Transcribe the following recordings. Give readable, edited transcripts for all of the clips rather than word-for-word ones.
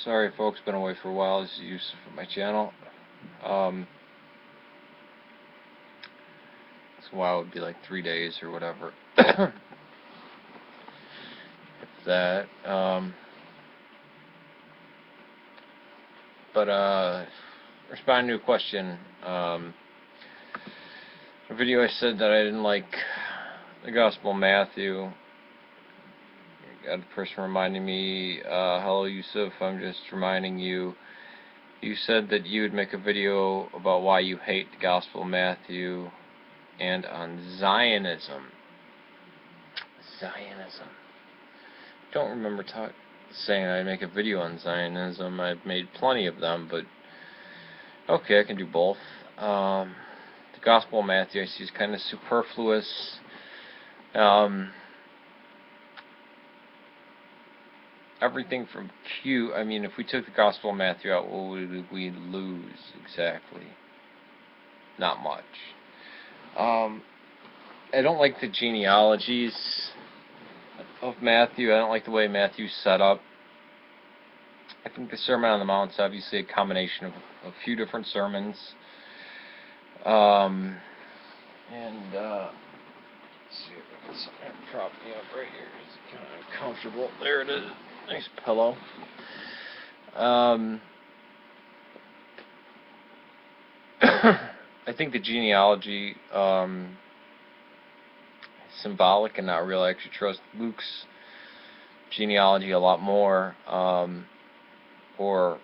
Sorry folks, been away for a while. This is Yusuf for my channel. This while would be like 3 days or whatever. If that. Responding to a question. A video I said that I didn't like the Gospel of Matthew. Got a person reminding me, hello Yusuf, I'm just reminding you, you said that you would make a video about why you hate the Gospel of Matthew and on Zionism. Zionism. Don't remember saying I'd make a video on Zionism. I've made plenty of them, but okay, I can do both. The Gospel of Matthew I see is kind of superfluous. Everything from Q, I mean, if we took the Gospel of Matthew out, what would we lose exactly? Not much. I don't like the genealogies of Matthew. I don't like the way Matthew's set up. I think the Sermon on the Mount is obviously a combination of a few different sermons. Let's see if I can get something to prop me up right here. It's kind of uncomfortable. There it is. Nice pillow. I think the genealogy is symbolic and not real. I actually trust Luke's genealogy a lot more. Or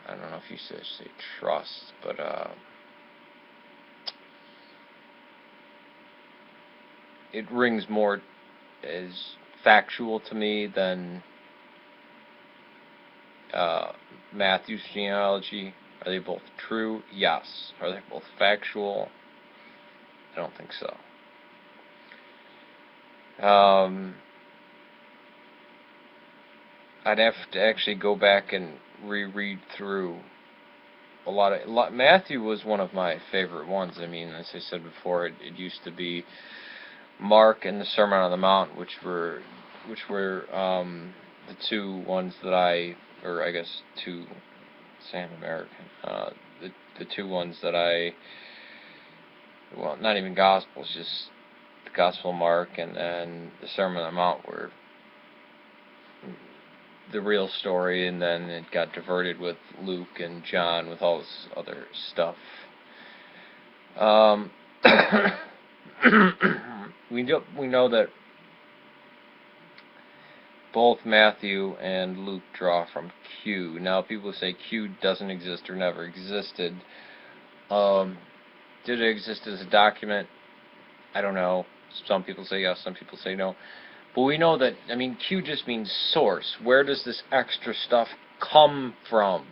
I don't know if you should say trust, but it rings more as factual to me than Matthew's genealogy. Are they both true? Yes. Are they both factual? I don't think so. I'd have to actually go back and reread through a lot. Matthew was one of my favorite ones. I mean, as I said before, it used to be Mark and the Sermon on the Mount, which were the two ones that I guess two, Sam American, the two ones that well, not even Gospels, just the Gospel of Mark and the Sermon on the Mount were the real story, and then it got diverted with Luke and John with all this other stuff. We know that both Matthew and Luke draw from Q. Now, people say Q doesn't exist or never existed. Did it exist as a document? I don't know. Some people say yes, some people say no. But we know that, I mean, Q just means source. Where does this extra stuff come from?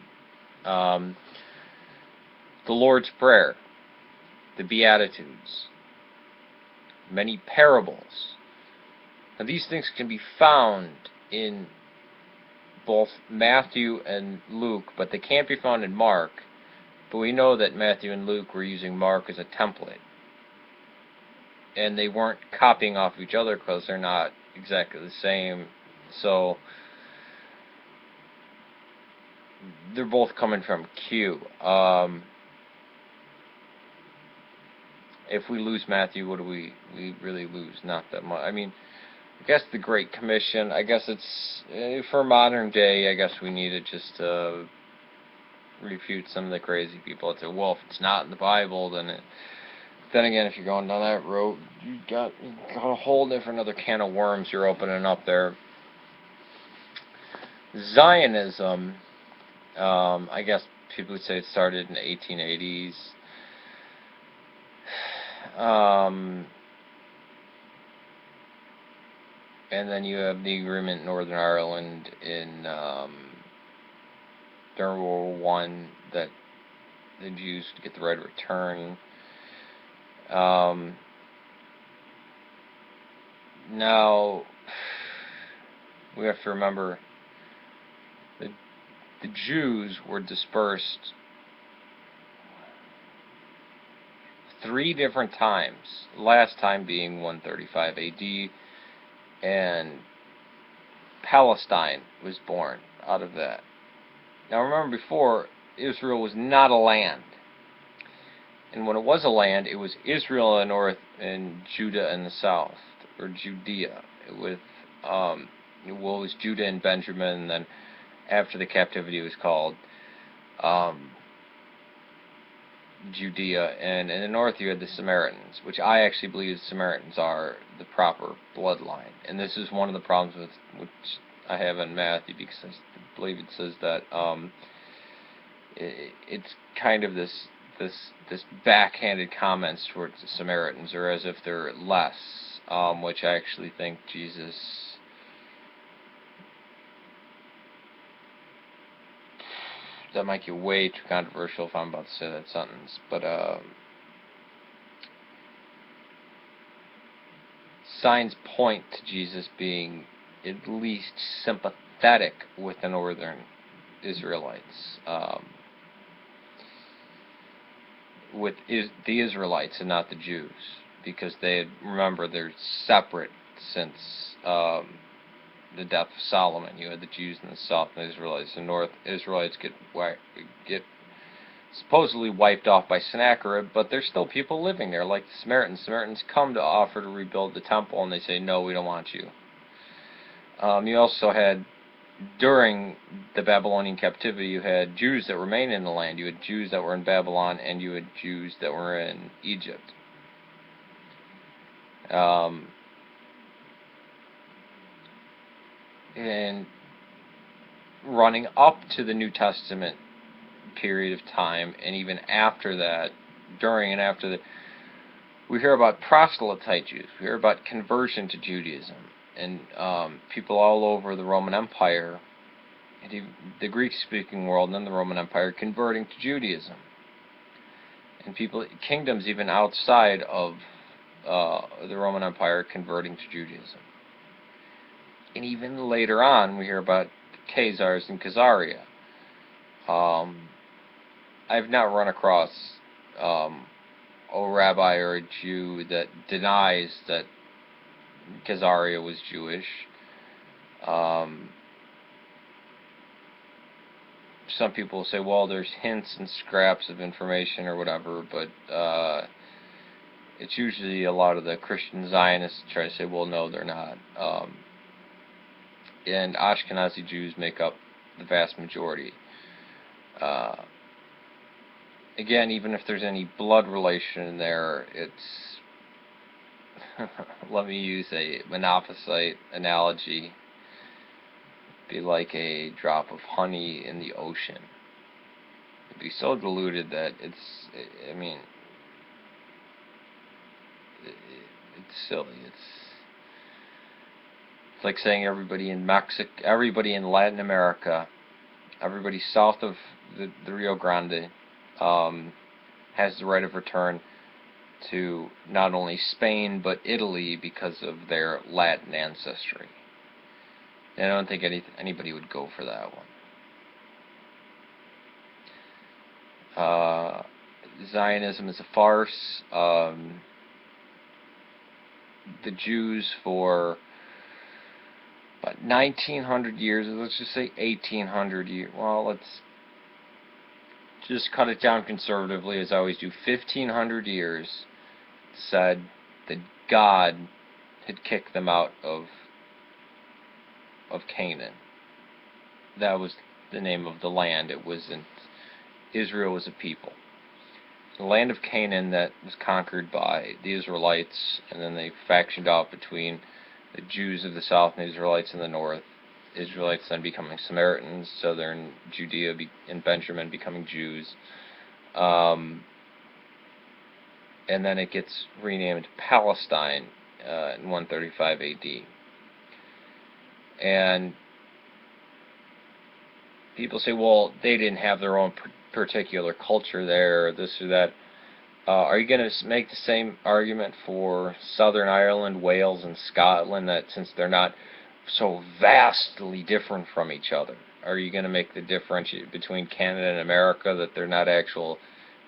The Lord's Prayer, the Beatitudes, many parables. Now, these things can be found in both Matthew and Luke, but they can't be found in Mark. But we know that Matthew and Luke were using Mark as a template. And they weren't copying off of each other because they're not exactly the same. So they're both coming from Q. If we lose Matthew, what do we really lose? Not that much. I mean, I guess the Great Commission, I guess it's, for modern day, I guess we need it just to refute some of the crazy people that say, well, if it's not in the Bible, then again, if you're going down that road, you got a whole different other can of worms you're opening up there. Zionism, I guess people would say it started in the 1880s. And then you have the agreement in Northern Ireland in during World War I that the Jews would get the right of return. Now we have to remember that the Jews were dispersed 3 different times. The last time being 135 AD, and Palestine was born out of that. Now remember, before, Israel was not a land. And when it was a land, it was Israel in the north and Judah in the south, or Judea, with it was Judah and Benjamin, and then after the captivity it was called Judea, and in the north you had the Samaritans, which I actually believe the Samaritans are the proper bloodline. And this is one of the problems with which I have in Matthew, because I believe it says that it's kind of this backhanded comments towards the Samaritans, or as if they're less, which I actually think Jesus that might get way too controversial if I'm about to say that sentence, but signs point to Jesus being at least sympathetic with the northern Israelites, with the Israelites and not the Jews, because remember, they're separate since the death of Solomon. You had the Jews in the south and the Israelites. The north Israelites get supposedly wiped off by Sennacherib, but there's still people living there, like the Samaritans. Samaritans come to offer to rebuild the temple, and they say, no, we don't want you. You also had, during the Babylonian captivity, you had Jews that remained in the land. You had Jews that were in Babylon, and you had Jews that were in Egypt. And running up to the New Testament period of time, and even after that, during and after that, we hear about proselyte Jews. We hear about conversion to Judaism, and people all over the Roman Empire, and the Greek-speaking world, and then the Roman Empire, converting to Judaism, and kingdoms even outside of the Roman Empire converting to Judaism. And even later on, we hear about Khazars and Khazaria. I've not run across a rabbi or a Jew that denies that Khazaria was Jewish. Some people say, well, there's hints and scraps of information or whatever, but it's usually a lot of the Christian Zionists try to say, well, no, they're not. And Ashkenazi Jews make up the vast majority. Again, even if there's any blood relation in there, it's let me use a monophysite analogy. It'd be like a drop of honey in the ocean. It'd be so diluted that it's silly. It's like saying everybody in Mexico, everybody in Latin America, everybody south of the Rio Grande has the right of return to not only Spain but Italy because of their Latin ancestry. And I don't think anybody would go for that one. Zionism is a farce. The Jews for about 1900 years, let's just say 1800 years, well, let's just cut it down conservatively, as I always do, 1500 years, said that God had kicked them out of Canaan. That was the name of the land. It wasn't, Israel was a people. The land of Canaan that was conquered by the Israelites, and then they factioned out between the Jews of the south and the Israelites in the north. Israelites then becoming Samaritans, southern Judea and Benjamin becoming Jews. And then it gets renamed Palestine in 135 AD. And people say, well, they didn't have their own particular culture there, or this or that. Are you going to make the same argument for Southern Ireland, Wales, and Scotland, that since they're not so vastly different from each other, are you going to make the difference between Canada and America, that they're not actual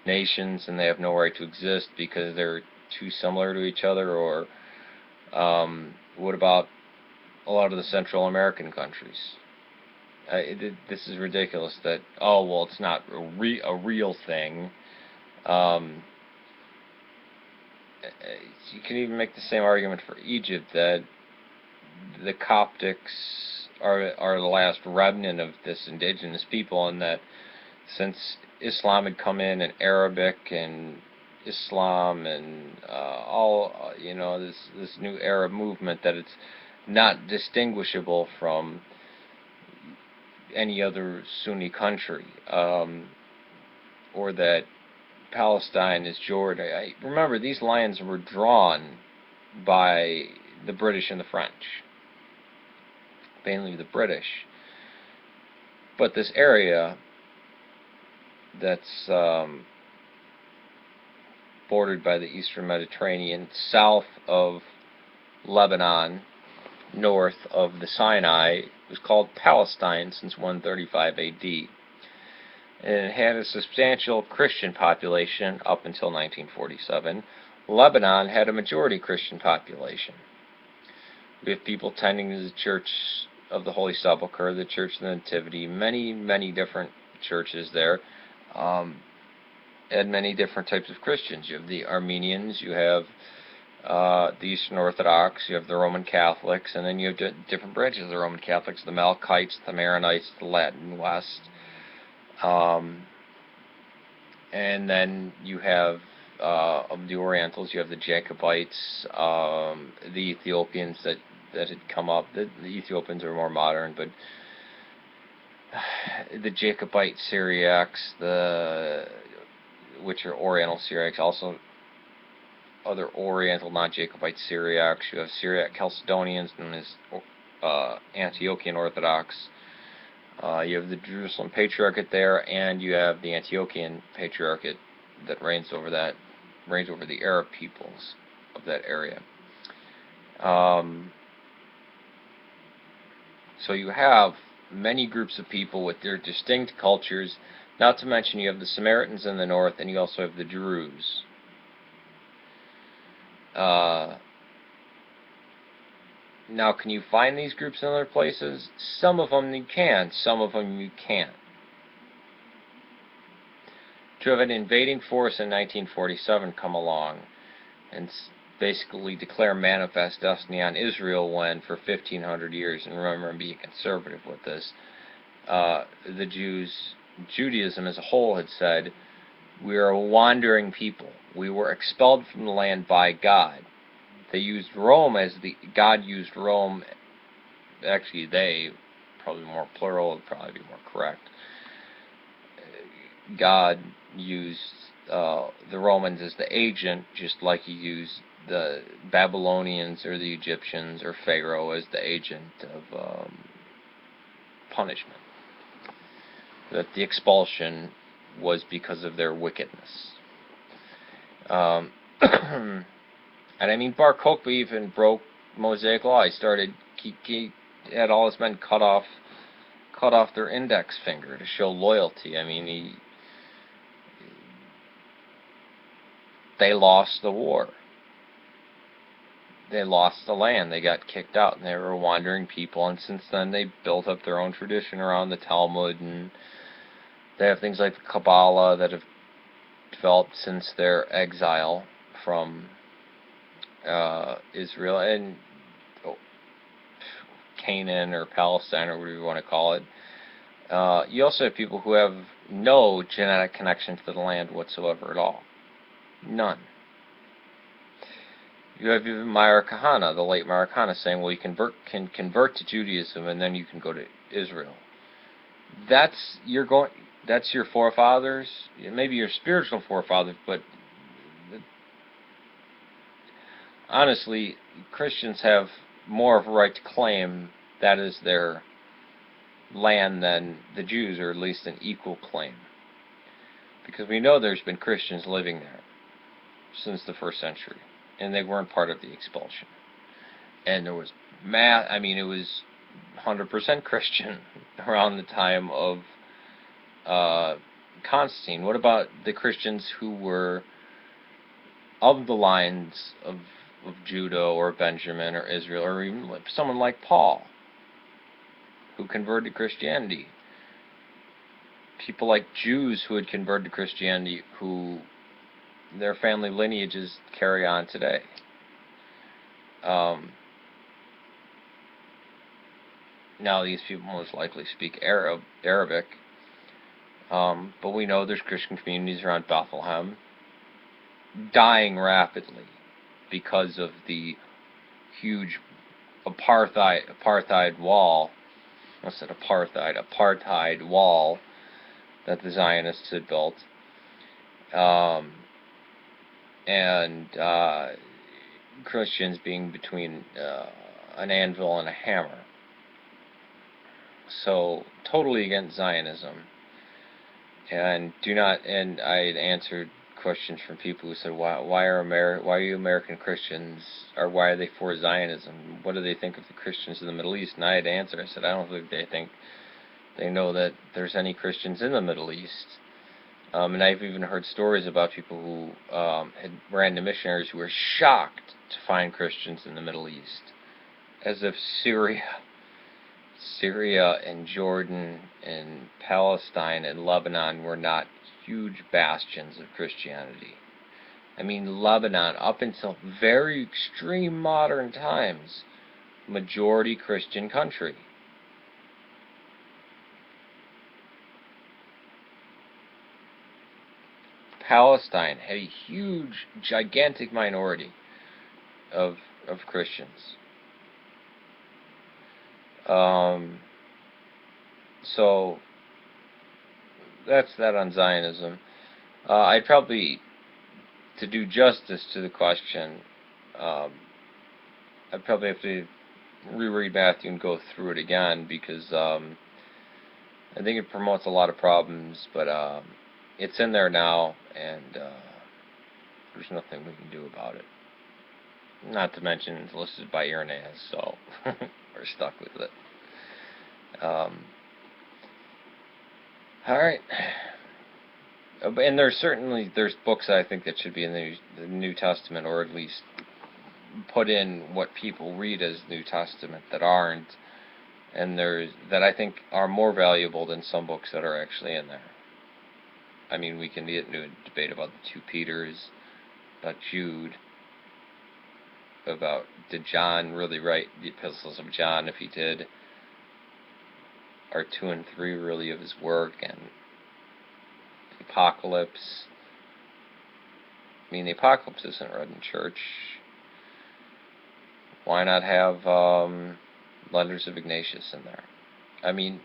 nations and they have no right to exist because they're too similar to each other? Or what about a lot of the Central American countries? This is ridiculous that, oh, well, it's not a real thing. Um, you can even make the same argument for Egypt, that the Coptics are the last remnant of this indigenous people, and that since Islam had come in, and Arabic and Islam and all, this new Arab movement, that it's not distinguishable from any other Sunni country, or that Palestine is Jordan. I remember these lines were drawn by the British and the French, mainly the British. But this area that's bordered by the Eastern Mediterranean, south of Lebanon, north of the Sinai, was called Palestine since 135 AD. And it had a substantial Christian population up until 1947. Lebanon had a majority Christian population, with people tending to the Church of the Holy Sepulchre, the Church of the Nativity, many different churches there, and many different types of Christians. You have the Armenians, you have the Eastern Orthodox, you have the Roman Catholics, and then you have different branches of the Roman Catholics, the Melkites, the Maronites, the Latin West, and then you have of the Orientals, you have the Jacobites, the Ethiopians that had come up. The Ethiopians are more modern, but the Jacobite Syriacs, which are Oriental Syriacs, also other Oriental non-Jacobite Syriacs. You have Syriac Chalcedonians, known as Antiochian Orthodox. You have the Jerusalem Patriarchate there, and you have the Antiochian Patriarchate that reigns over the Arab peoples of that area. So you have many groups of people with their distinct cultures, not to mention you have the Samaritans in the north, and you also have the Druze. Now, can you find these groups in other places? Some of them you can, some of them you can't. To have an invading force in 1947 come along and basically declare manifest destiny on Israel, when for 1,500 years, and remember, I'm being conservative with this, Judaism as a whole had said, we are a wandering people. We were expelled from the land by God. They used Rome God used Rome, actually they, probably more plural, would probably be more correct. God used the Romans as the agent, just like he used the Babylonians or the Egyptians or Pharaoh as the agent of punishment. That the expulsion was because of their wickedness. And I mean, Bar Kokhba even broke Mosaic law. He had all his men cut off their index finger to show loyalty. I mean, they lost the war. They lost the land. They got kicked out, and they were a wandering people. And since then, they built up their own tradition around the Talmud, and they have things like the Kabbalah that have developed since their exile from Israel and Canaan or Palestine or whatever you want to call it. You also have people who have no genetic connection to the land whatsoever at all. None. You have even Meir Kahane, the late Meir Kahane, saying, well, you can convert to Judaism and then you can go to Israel. That's your forefathers, maybe your spiritual forefathers, but honestly, Christians have more of a right to claim that is their land than the Jews, or at least an equal claim. Because we know there's been Christians living there since the 1st century, and they weren't part of the expulsion. And there was it was 100% Christian around the time of Constantine. What about the Christians who were of the lines of Judah or Benjamin or Israel, or even someone like Paul, who converted to Christianity. People like Jews who had converted to Christianity, who their family lineages carry on today. Now these people most likely speak Arabic, but we know there's Christian communities around Bethlehem dying rapidly because of the huge apartheid wall. I said apartheid wall that the Zionists had built, and Christians being between an anvil and a hammer. So totally against Zionism, and I answered questions from people who said, why are you American Christians, or why are they for Zionism? What do they think of the Christians in the Middle East? And I had to answer. I said, I don't think they know that there's any Christians in the Middle East. And I've even heard stories about people who had ran to missionaries who were shocked to find Christians in the Middle East, as if Syria and Jordan and Palestine and Lebanon were not huge bastions of Christianity. I mean, Lebanon, up until very extreme modern times, majority Christian country. Palestine had a huge, gigantic minority of Christians. So that's that on Zionism. I'd probably, to do justice to the question, I'd probably have to reread Matthew and go through it again, because I think it promotes a lot of problems, but it's in there now, and there's nothing we can do about it. Not to mention it's listed by Irenaeus, so we're stuck with it. Alright. And there's books I think that should be in the New Testament, or at least put in what people read as New Testament that aren't, and that I think are more valuable than some books that are actually in there. I mean, we can get into a debate about the two Peters, about Jude, about did John really write the epistles of John? If he did, are 2 and 3 really of his work? And the Apocalypse, I mean, the Apocalypse isn't read in church. Why not have letters of Ignatius in there? I mean,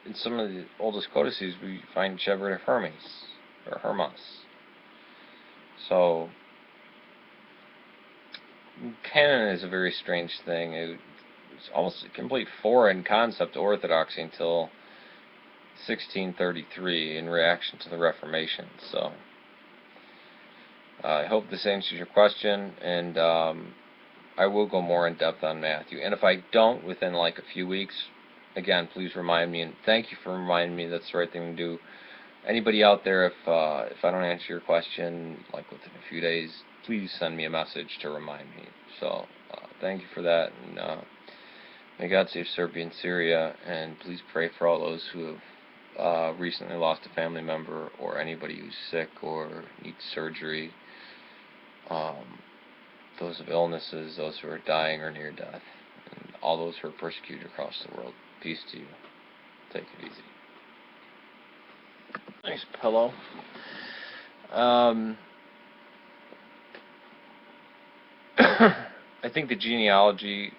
in some of the oldest codices we find Shepherd of Hermes, or Hermas. So canon is a very strange thing. It's almost a complete foreign concept to Orthodoxy until 1633 in reaction to the Reformation. So I hope this answers your question, and I will go more in depth on Matthew. And if I don't within like a few weeks, again, please remind me, and thank you for reminding me. That's the right thing to do. Anybody out there, if I don't answer your question like within a few days, please send me a message to remind me. So thank you for that, and may God save Serbia and Syria, and please pray for all those who have recently lost a family member, or anybody who's sick or needs surgery, those with illnesses, those who are dying or near death, and all those who are persecuted across the world. Peace to you. Take it easy. Nice pillow. I think the genealogy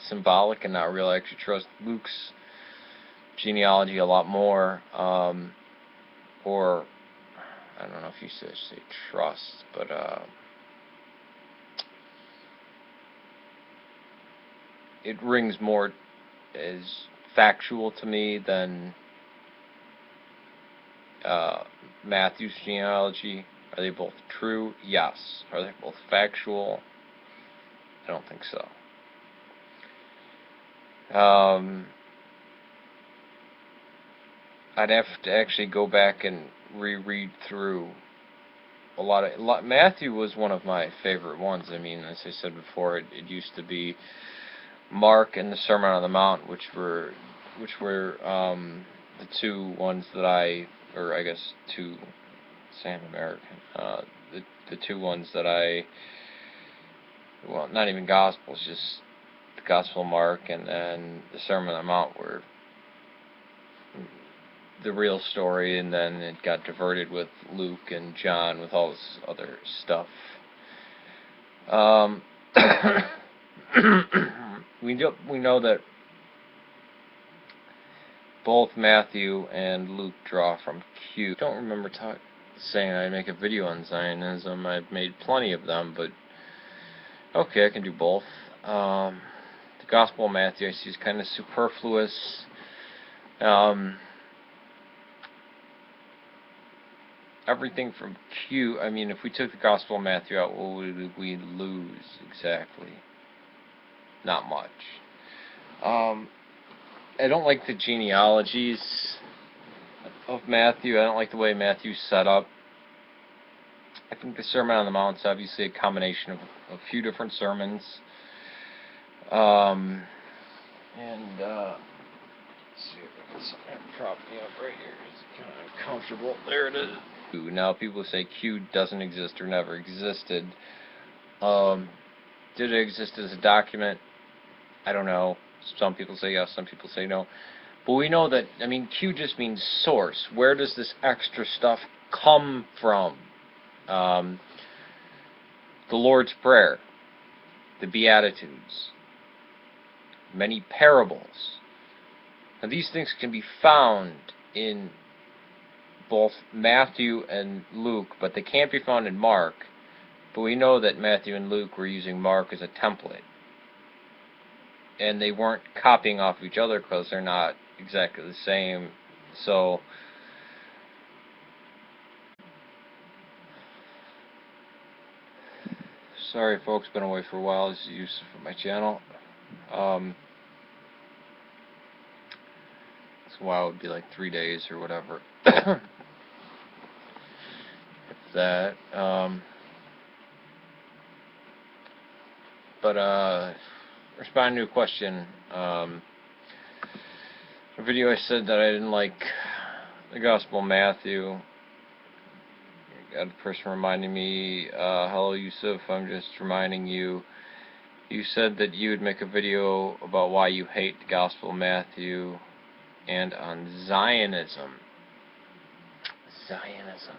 symbolic and not real. I actually trust Luke's genealogy a lot more, or I don't know if you should say trust, but it rings more as factual to me than Matthew's genealogy. Are they both true? Yes. Are they both factual? I don't think so. I'd have to actually go back and reread through a lot. Matthew was one of my favorite ones. I mean, as I said before, it used to be Mark and the Sermon on the Mount, which were the two ones that or I guess two, Sam American, the two ones that well, not even Gospels, just the Gospel of Mark and then the Sermon on the Mount were the real story, and then it got diverted with Luke and John with all this other stuff. We know that both Matthew and Luke draw from Q. I don't remember saying I'd make a video on Zionism. I've made plenty of them, but okay, I can do both. The Gospel of Matthew I see is kind of superfluous. Everything from Q, I mean, if we took the Gospel of Matthew out, what would we lose exactly? Not much. I don't like the genealogies of Matthew. I don't like the way Matthew's set up. I think the Sermon on the Mount is obviously a combination of a few different sermons. Let's see if I can get something to prop me up right here. It's kind of uncomfortable. There it is. Now people say Q doesn't exist or never existed. Did it exist as a document? I don't know. Some people say yes, some people say no. But we know that, I mean, Q just means source. Where does this extra stuff come from? The Lord's Prayer, the Beatitudes, many parables. Now these things can be found in both Matthew and Luke, but they can't be found in Mark. But we know that Matthew and Luke were using Mark as a template. And they weren't copying off of each other because they're not exactly the same. So, sorry folks, been away for a while. This is Yusuf for my channel. So while it would be like 3 days or whatever. If that. Responding to a question. A video I said that I didn't like the Gospel of Matthew. I got a person reminding me, hello Yusuf, I'm just reminding you. You said that you would make a video about why you hate the Gospel of Matthew and on Zionism. Zionism.